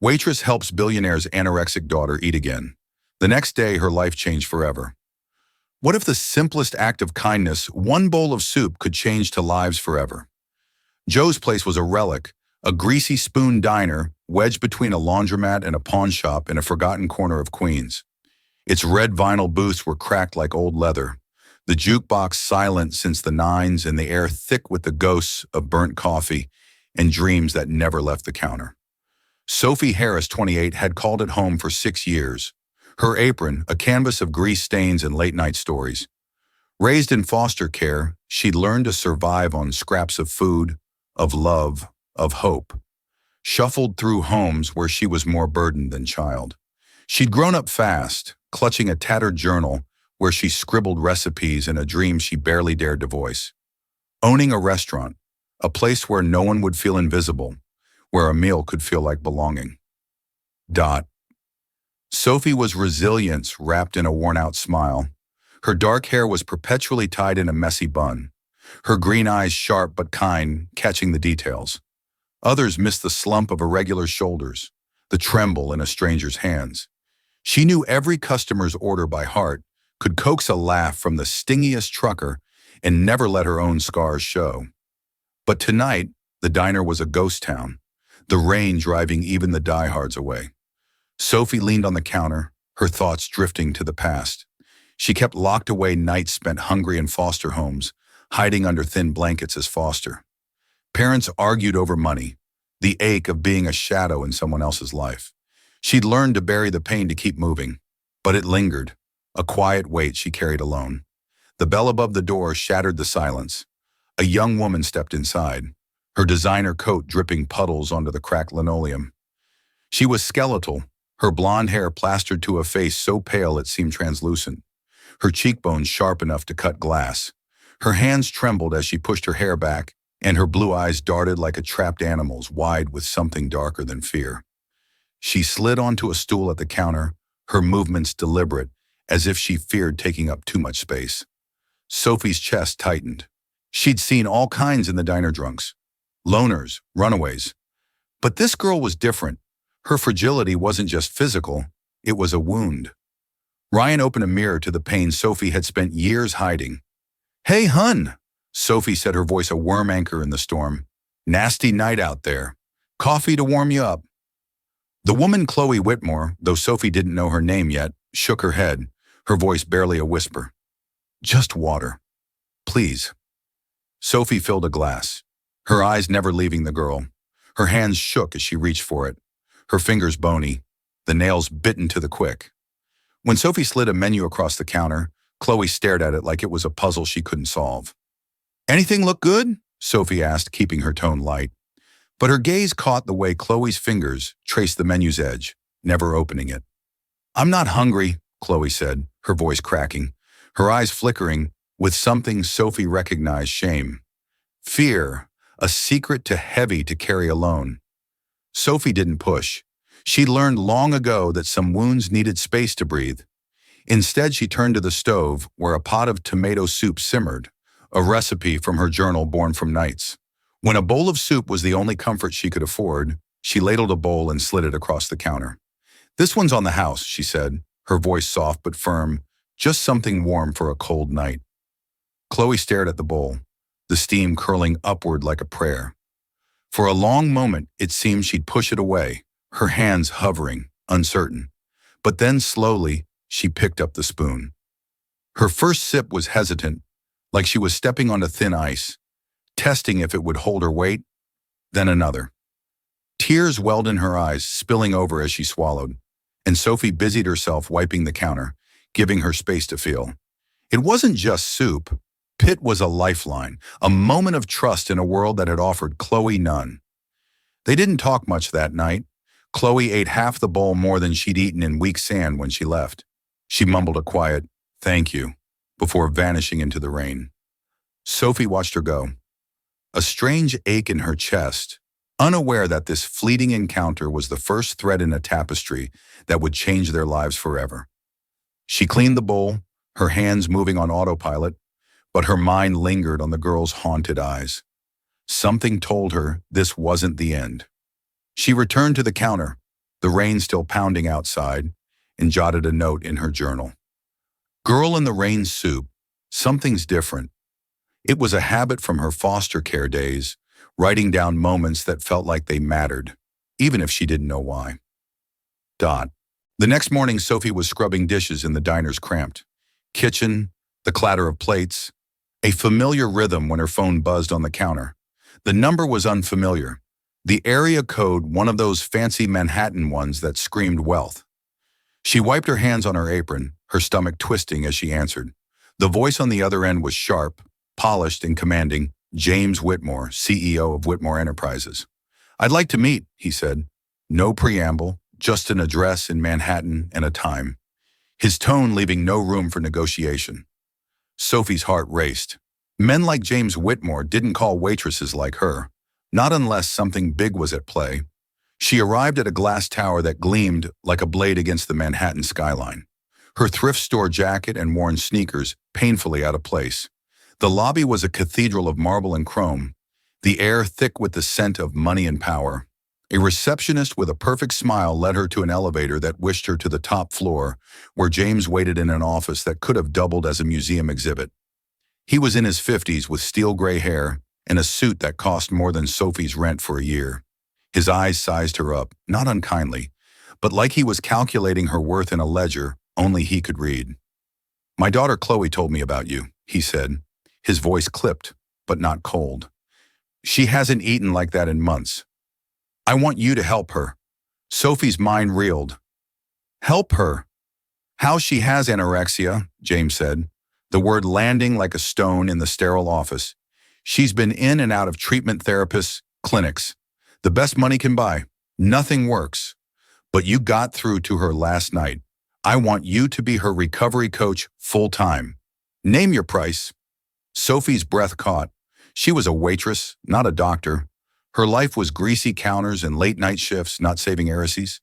Waitress helps Billionaire's anorexic daughter eat again. The next day, her life changed forever. What if the simplest act of kindness, one bowl of soup, could change to lives forever? Joe's place was a relic, a greasy spoon diner wedged between a laundromat and a pawn shop in a forgotten corner of Queens. Its red vinyl booths were cracked like old leather, the jukebox silent since the '90s and the air thick with the ghosts of burnt coffee and dreams that never left the counter. Sophie Harris, 28, had called it home for 6 years. Her apron, a canvas of grease stains and late-night stories. Raised in foster care, she'd learned to survive on scraps of food, of love, of hope. Shuffled through homes where she was more burdened than child. She'd grown up fast, clutching a tattered journal where she scribbled recipes and a dream she barely dared to voice. Owning a restaurant, a place where no one would feel invisible, where a meal could feel like belonging. Sophie was resilience wrapped in a worn-out smile. Her dark hair was perpetually tied in a messy bun. Her green eyes sharp but kind, catching the details. Others missed the slump of irregular shoulders, the tremble in a stranger's hands. She knew every customer's order by heart, could coax a laugh from the stingiest trucker, and never let her own scars show. But tonight, the diner was a ghost town, the rain driving even the diehards away. Sophie leaned on the counter, her thoughts drifting to the past. She kept locked away nights spent hungry in foster homes, hiding under thin blankets as foster. Parents argued over money, the ache of being a shadow in someone else's life. She'd learned to bury the pain to keep moving, but it lingered, a quiet weight she carried alone. The bell above the door shattered the silence. A young woman stepped inside, her designer coat dripping puddles onto the cracked linoleum. She was skeletal, her blonde hair plastered to a face so pale it seemed translucent, her cheekbones sharp enough to cut glass. Her hands trembled as she pushed her hair back, and her blue eyes darted like a trapped animal's, wide with something darker than fear. She slid onto a stool at the counter, her movements deliberate, as if she feared taking up too much space. Sophie's chest tightened. She'd seen all kinds in the diner drunks. Loners, runaways. But this girl was different. Her fragility wasn't just physical, it was a wound. Ryan opened a mirror to the pain Sophie had spent years hiding. "Hey, hun," Sophie said, her voice a worm anchor in the storm. "Nasty night out there. Coffee to warm you up." The woman, Chloe Whitmore, though Sophie didn't know her name yet, shook her head, her voice barely a whisper. "Just water. Please." Sophie filled a glass, her eyes never leaving the girl. Her hands shook as she reached for it, her fingers bony, the nails bitten to the quick. When Sophie slid a menu across the counter, Chloe stared at it like it was a puzzle she couldn't solve. "Anything look good?" Sophie asked, keeping her tone light. But her gaze caught the way Chloe's fingers traced the menu's edge, never opening it. "I'm not hungry," Chloe said, her voice cracking, her eyes flickering with something Sophie recognized: shame. Fear, a secret too heavy to carry alone. Sophie didn't push. She'd learned long ago that some wounds needed space to breathe. Instead, she turned to the stove where a pot of tomato soup simmered, a recipe from her journal born from nights. When a bowl of soup was the only comfort she could afford, she ladled a bowl and slid it across the counter. "This one's on the house," she said, her voice soft but firm, just something warm for a cold night. Chloe stared at the bowl, the steam curling upward like a prayer. For a long moment, it seemed she'd push it away, her hands hovering, uncertain. But then slowly, she picked up the spoon. Her first sip was hesitant, like she was stepping onto thin ice, testing if it would hold her weight. Then another. Tears welled in her eyes, spilling over as she swallowed, and Sophie busied herself wiping the counter, giving her space to feel. It wasn't just soup. Pitt was a lifeline, a moment of trust in a world that had offered Chloe none. They didn't talk much that night. Chloe ate half the bowl more than she'd eaten in week sand when she left. She mumbled a quiet, "Thank you," before vanishing into the rain. Sophie watched her go, a strange ache in her chest, unaware that this fleeting encounter was the first thread in a tapestry that would change their lives forever. She cleaned the bowl, her hands moving on autopilot, but her mind lingered on the girl's haunted eyes. Something told her this wasn't the end. She returned to the counter, the rain still pounding outside, and jotted a note in her journal. Girl in the rain soup. Something's different. It was a habit from her foster care days, writing down moments that felt like they mattered, even if she didn't know why. Dot. The next morning, Sophie was scrubbing dishes in the diner's cramped kitchen, the clatter of plates, a familiar rhythm when her phone buzzed on the counter. The number was unfamiliar. The area code, one of those fancy Manhattan ones that screamed wealth. She wiped her hands on her apron, her stomach twisting as she answered. The voice on the other end was sharp, polished and commanding. James Whitmore, CEO of Whitmore Enterprises. I'd like to meet, he said. No preamble, just an address in Manhattan and a time. His tone leaving no room for negotiation. Sophie's heart raced. Men like James Whitmore didn't call waitresses like her, not unless something big was at play. She arrived at a glass tower that gleamed like a blade against the Manhattan skyline. Her thrift store jacket and worn sneakers painfully out of place. The lobby was a cathedral of marble and chrome, the air thick with the scent of money and power. A receptionist with a perfect smile led her to an elevator that wished her to the top floor, where James waited in an office that could have doubled as a museum exhibit. He was in his 50s with steel gray hair and a suit that cost more than Sophie's rent for a year. His eyes sized her up, not unkindly, but like he was calculating her worth in a ledger only he could read. My daughter Chloe told me about you, he said. His voice clipped, but not cold. She hasn't eaten like that in months. I want you to help her. Sophie's mind reeled. Help her? How she has anorexia, James said, the word landing like a stone in the sterile office. She's been in and out of treatment therapists, clinics. The best money can buy. Nothing works. But you got through to her last night. I want you to be her recovery coach full-time. Name your price. Sophie's breath caught. She was a waitress, not a doctor. Her life was greasy counters and late-night shifts, not saving heresies.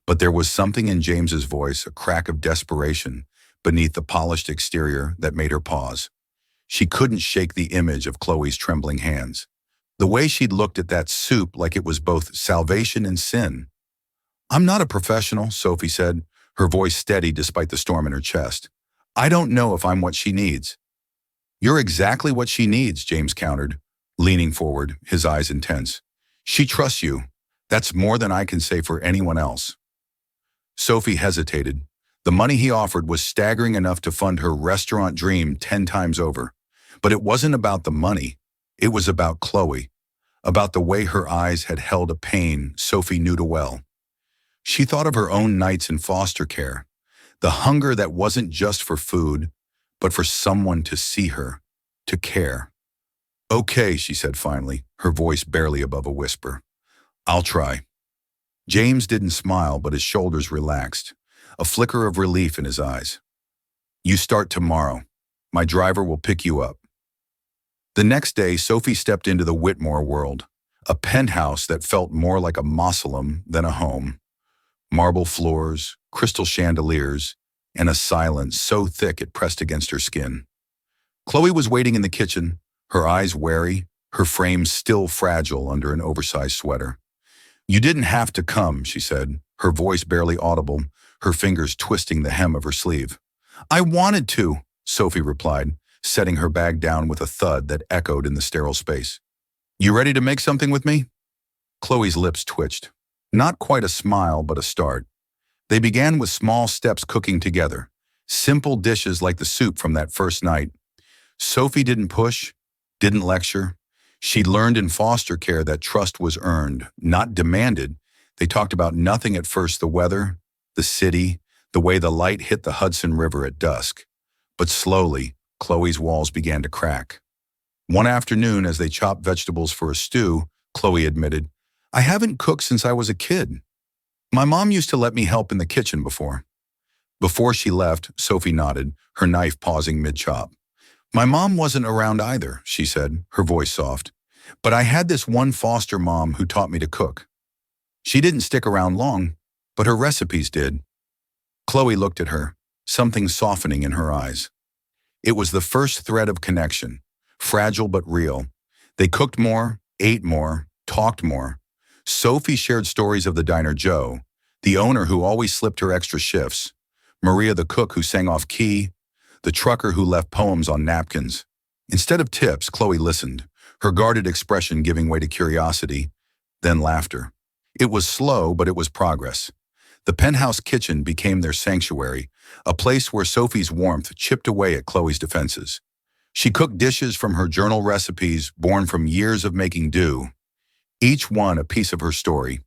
But there was something in James's voice, a crack of desperation, beneath the polished exterior that made her pause. She couldn't shake the image of Chloe's trembling hands. The way she'd looked at that soup like it was both salvation and sin. I'm not a professional, Sophie said, her voice steady despite the storm in her chest. I don't know if I'm what she needs. You're exactly what she needs, James countered, leaning forward, his eyes intense. She trusts you. That's more than I can say for anyone else. Sophie hesitated. The money he offered was staggering enough to fund her restaurant dream 10 times over. But it wasn't about the money. It was about Chloe, about the way her eyes had held a pain Sophie knew too well. She thought of her own nights in foster care, the hunger that wasn't just for food, but for someone to see her, to care. Okay, she said finally, her voice barely above a whisper. I'll try. James didn't smile, but his shoulders relaxed, a flicker of relief in his eyes. You start tomorrow. My driver will pick you up. The next day, Sophie stepped into the Whitmore world, a penthouse that felt more like a mausoleum than a home. Marble floors, crystal chandeliers, and a silence so thick it pressed against her skin. Chloe was waiting in the kitchen, her eyes wary, her frame still fragile under an oversized sweater. You didn't have to come, she said, her voice barely audible, her fingers twisting the hem of her sleeve. I wanted to, Sophie replied, setting her bag down with a thud that echoed in the sterile space. You ready to make something with me? Chloe's lips twitched. Not quite a smile, but a start. They began with small steps cooking together, simple dishes like the soup from that first night. Sophie didn't push, didn't lecture. She'd learned in foster care that trust was earned, not demanded. They talked about nothing at first, the weather, the city, the way the light hit the Hudson River at dusk. But slowly, Chloe's walls began to crack. One afternoon, as they chopped vegetables for a stew, Chloe admitted, I haven't cooked since I was a kid. My mom used to let me help in the kitchen before. Before she left, Sophie nodded, her knife pausing mid-chop. My mom wasn't around either, she said, her voice soft. But I had this one foster mom who taught me to cook. She didn't stick around long, but her recipes did. Chloe looked at her, something softening in her eyes. It was the first thread of connection, fragile but real. They cooked more, ate more, talked more. Sophie shared stories of the diner Joe, The owner who always slipped her extra shifts, Maria the cook who sang off key, the trucker who left poems on napkins. Instead of tips, Chloe listened, her guarded expression giving way to curiosity, then laughter. It was slow, but it was progress. The penthouse kitchen became their sanctuary, a place where Sophie's warmth chipped away at Chloe's defenses. She cooked dishes from her journal recipes born from years of making do, each one a piece of her story.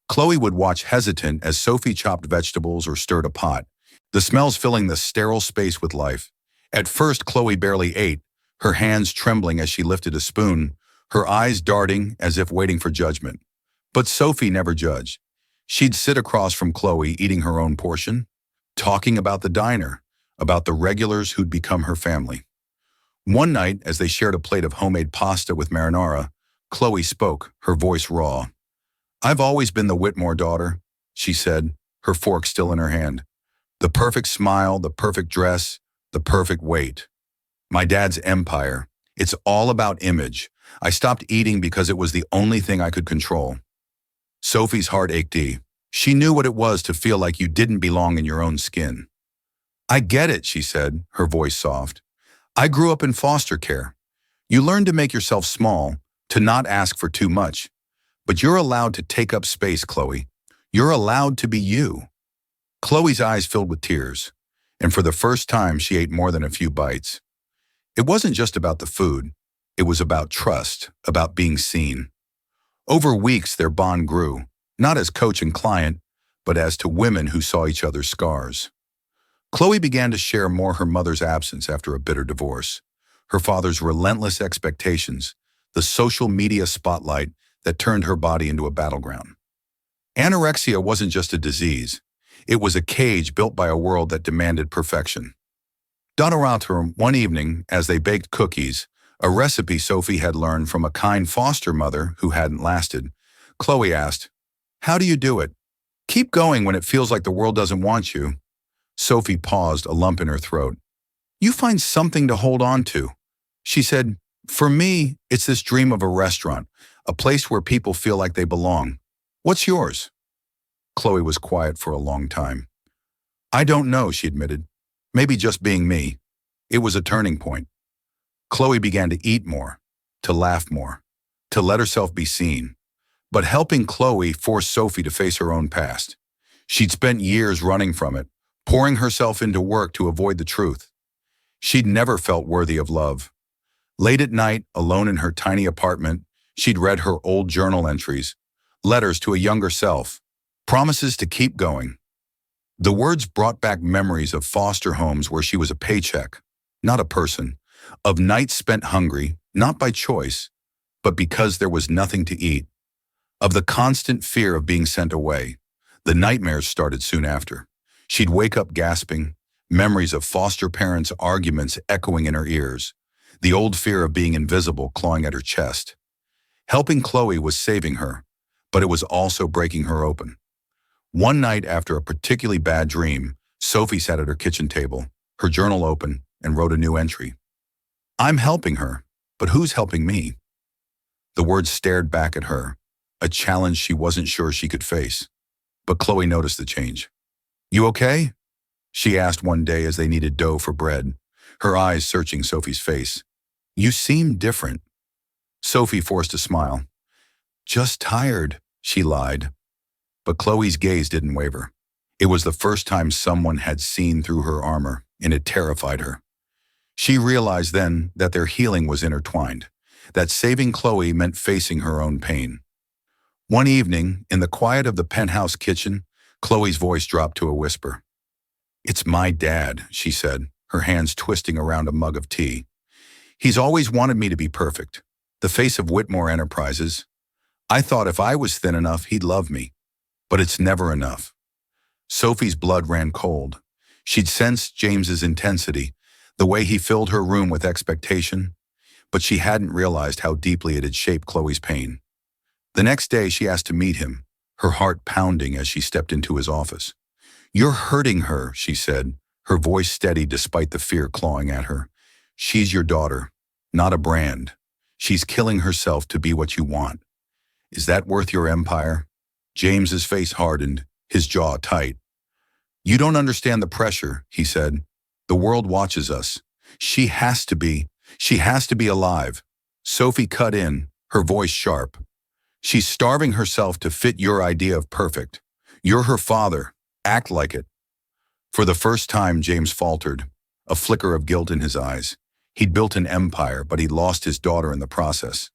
Chloe would watch hesitant as Sophie chopped vegetables or stirred a pot, the smells filling the sterile space with life. At first, Chloe barely ate, her hands trembling as she lifted a spoon, her eyes darting as if waiting for judgment. But Sophie never judged. She'd sit across from Chloe eating her own portion, talking about the diner, about the regulars who'd become her family. One night, as they shared a plate of homemade pasta with marinara, Chloe spoke, her voice raw. "I've always been the Whitmore daughter," she said, her fork still in her hand. "The perfect smile, the perfect dress, the perfect weight. My dad's empire. It's all about image. I stopped eating because it was the only thing I could control." Sophie's heart ached deep. She knew what it was to feel like you didn't belong in your own skin. "I get it," she said, her voice soft. "I grew up in foster care. You learn to make yourself small, to not ask for too much. But you're allowed to take up space, Chloe. You're allowed to be you." Chloe's eyes filled with tears, and for the first time she ate more than a few bites. It wasn't just about the food. It was about trust, about being seen. Over weeks, their bond grew, not as coach and client, but as to women who saw each other's scars. Chloe began to share more her mother's absence after a bitter divorce, her father's relentless expectations, the social media spotlight that turned her body into a battleground. Anorexia wasn't just a disease. It was a cage built by a world that demanded perfection. One evening, as they baked cookies, a recipe Sophie had learned from a kind foster mother who hadn't lasted, Chloe asked, "How do you do it? Keep going when it feels like the world doesn't want you." Sophie paused, a lump in her throat. "You find something to hold on to." She said, "For me, it's this dream of a restaurant, a place where people feel like they belong. What's yours?" Chloe was quiet for a long time. "I don't know," she admitted. "Maybe just being me." It was a turning point. Chloe began to eat more, to laugh more, to let herself be seen. But helping Chloe forced Sophie to face her own past. She'd spent years running from it, pouring herself into work to avoid the truth. She'd never felt worthy of love. Late at night, alone in her tiny apartment, she'd read her old journal entries, letters to a younger self, promises to keep going. The words brought back memories of foster homes where she was a paycheck, not a person, of nights spent hungry, not by choice, but because there was nothing to eat, of the constant fear of being sent away. The nightmares started soon after. She'd wake up gasping, memories of foster parents' arguments echoing in her ears, the old fear of being invisible clawing at her chest. Helping Chloe was saving her, but it was also breaking her open. One night after a particularly bad dream, Sophie sat at her kitchen table, her journal open, and wrote a new entry. "I'm helping her, but who's helping me?" The words stared back at her, a challenge she wasn't sure she could face. But Chloe noticed the change. "You okay?" she asked one day as they needed dough for bread, her eyes searching Sophie's face. "You seem different." Sophie forced a smile. "Just tired," she lied. But Chloe's gaze didn't waver. It was the first time someone had seen through her armor, and it terrified her. She realized then that their healing was intertwined, that saving Chloe meant facing her own pain. One evening, in the quiet of the penthouse kitchen, Chloe's voice dropped to a whisper. "It's my dad," she said, her hands twisting around a mug of tea. "He's always wanted me to be perfect, the face of Whitmore Enterprises. I thought if I was thin enough, he'd love me. But it's never enough." Sophie's blood ran cold. She'd sensed James's intensity, the way he filled her room with expectation, but she hadn't realized how deeply it had shaped Chloe's pain. The next day, she asked to meet him, her heart pounding as she stepped into his office. "You're hurting her," she said, her voice steady despite the fear clawing at her. "She's your daughter, not a brand. She's killing herself to be what you want. Is that worth your empire?" James's face hardened, his jaw tight. "You don't understand the pressure," he said. "The world watches us. She has to be. She has to be alive." Sophie cut in, her voice sharp. "She's starving herself to fit your idea of perfect. You're her father. Act like it." For the first time, James faltered, a flicker of guilt in his eyes. He'd built an empire, but he'd lost his daughter in the process.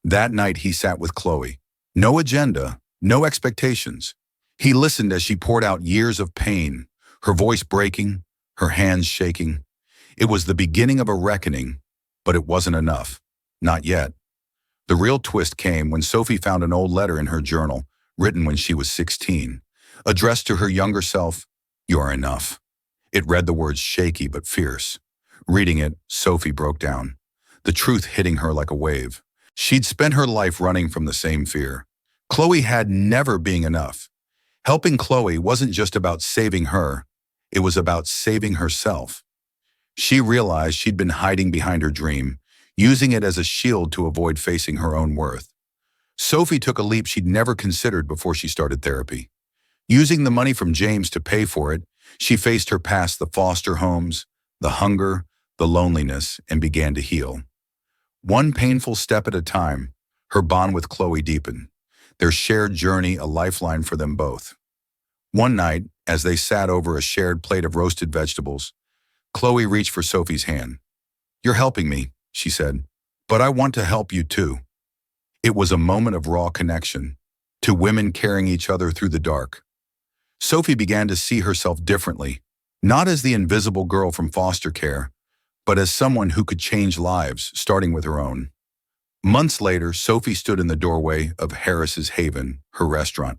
That night he sat with Chloe. No agenda, no expectations. He listened as she poured out years of pain, her voice breaking, her hands shaking. It was the beginning of a reckoning, but it wasn't enough. Not yet. The real twist came when Sophie found an old letter in her journal, written when she was 16, addressed to her younger self. "You're enough." It read the words shaky but fierce. Reading it, Sophie broke down, the truth hitting her like a wave. She'd spent her life running from the same fear. Chloe had never been enough. Helping Chloe wasn't just about saving her, it was about saving herself. She realized she'd been hiding behind her dream, using it as a shield to avoid facing her own worth. Sophie took a leap she'd never considered before she started therapy. Using the money from James to pay for it, she faced her past, the foster homes, the hunger, the loneliness, and began to heal. One painful step at a time, her bond with Chloe deepened, their shared journey a lifeline for them both. One night, as they sat over a shared plate of roasted vegetables, Chloe reached for Sophie's hand. "You're helping me," she said, "but I want to help you too." It was a moment of raw connection, two women carrying each other through the dark. Sophie began to see herself differently, not as the invisible girl from foster care, but as someone who could change lives, starting with her own. Months later, Sophie stood in the doorway of Harris's Haven, her restaurant.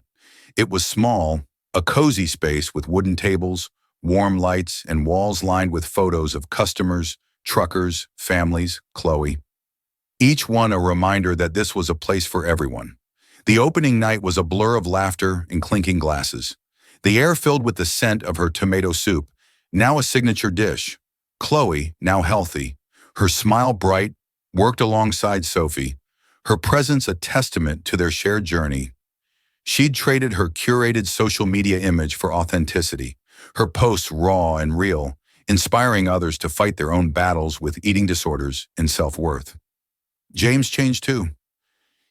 It was small, a cozy space with wooden tables, warm lights, and walls lined with photos of customers, truckers, families, Chloe. Each one a reminder that this was a place for everyone. The opening night was a blur of laughter and clinking glasses. The air filled with the scent of her tomato soup, now a signature dish. Chloe, now healthy, her smile bright, worked alongside Sophie, her presence a testament to their shared journey. She'd traded her curated social media image for authenticity, her posts raw and real, inspiring others to fight their own battles with eating disorders and self-worth. James changed too.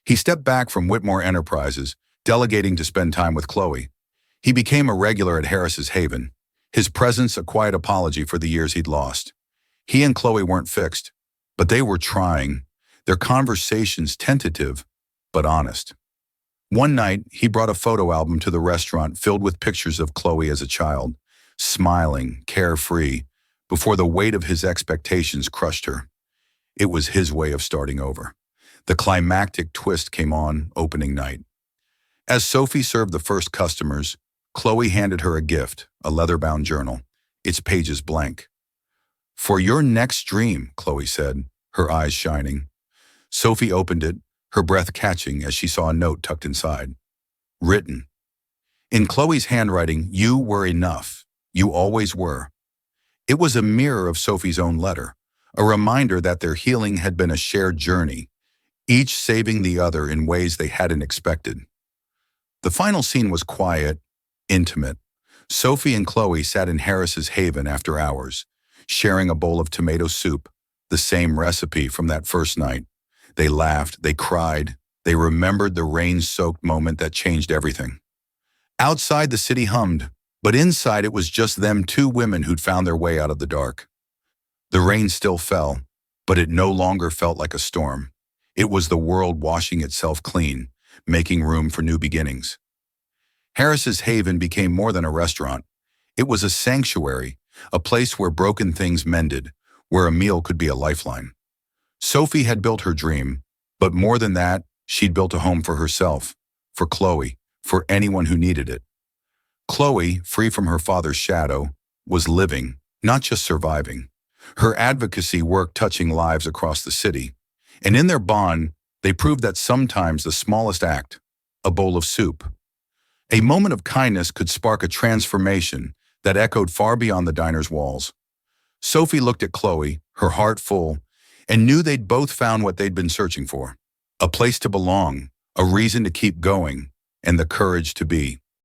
He stepped back from Whitmore Enterprises, delegating to spend time with Chloe. He became a regular at Harris's Haven, his presence a quiet apology for the years he'd lost. He and Chloe weren't fixed, but they were trying, their conversations tentative, but honest. One night, he brought a photo album to the restaurant filled with pictures of Chloe as a child, smiling, carefree, before the weight of his expectations crushed her. It was his way of starting over. The climactic twist came on opening night. As Sophie served the first customers, Chloe handed her a gift, a leather-bound journal, its pages blank. "For your next dream," Chloe said, her eyes shining. Sophie opened it, her breath catching as she saw a note tucked inside. Written. In Chloe's handwriting, "You were enough. You always were." It was a mirror of Sophie's own letter, a reminder that their healing had been a shared journey, each saving the other in ways they hadn't expected. The final scene was quiet, intimate. Sophie and Chloe sat in Harris's Haven after hours, sharing a bowl of tomato soup, the same recipe from that first night. They laughed, they cried, they remembered the rain-soaked moment that changed everything. Outside, the city hummed, but inside it was just them, two women who'd found their way out of the dark. The rain still fell, but it no longer felt like a storm. It was the world washing itself clean, making room for new beginnings. Harris's Haven became more than a restaurant. It was a sanctuary, a place where broken things mended, where a meal could be a lifeline. Sophie had built her dream, but more than that, she'd built a home for herself, for Chloe, for anyone who needed it. Chloe, free from her father's shadow, was living, not just surviving. Her advocacy work touching lives across the city. And in their bond, they proved that sometimes the smallest act, a bowl of soup, a moment of kindness could spark a transformation that echoed far beyond the diner's walls. Sophie looked at Chloe, her heart full, and knew they'd both found what they'd been searching for. A place to belong, a reason to keep going, and the courage to be.